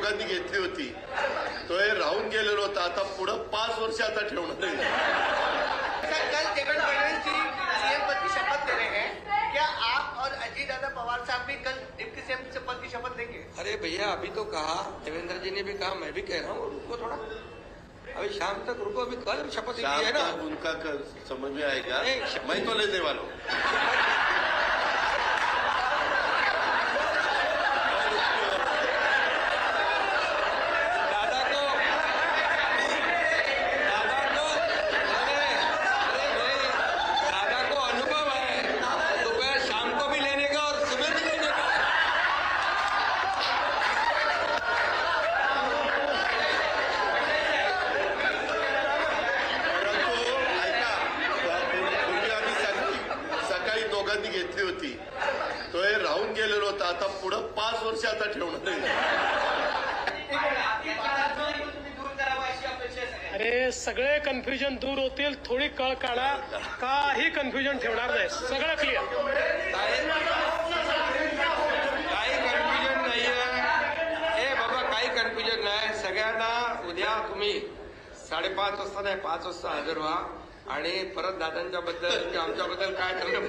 दोघांनी घेतली होती तो हे राहून गेलेलो होता. आता पुढे 5 वर्ष आता ठेवणार आहे. कल देवेंद्र फडणवीस जी सीएम पद की शपथ ले रहे हैं, क्या आप और अजीत दादा पवार साहब भी कल डिप्टी सीएम पद की शपथ लेंगे? अरे भैया अभी तो कहा, देवेंद्र जी ने भी कहा, मैं भी कह रहा हूँ रुको थोड़ा, अभी शाम तक रुको, अभी कल शपथ ली है ना. उनका समझ में आएगा. मैं तो लेने वाला हूँ. दोघांनी घेतली होती तो हे राहून गेलेलो होता. आता पुढे 5 वर्ष आता ठेवणार आहे. अरे सगळे कन्फ्युजन दूर होतील. थोडी कळ काढा, काही कन्फ्युजन ठेवणार नाही. सगळं क्लिअर. काही कन्फ्युजन नाहीये. ए बाबा काही कन्फ्युजन नाही. सगळ्यांना उद्या तुम्ही 5:30 वाजता नाही 5 वाजता हजर व्हा आणि परत दादांच्या बद्दल किंवा आमच्याबद्दल काय ठरलं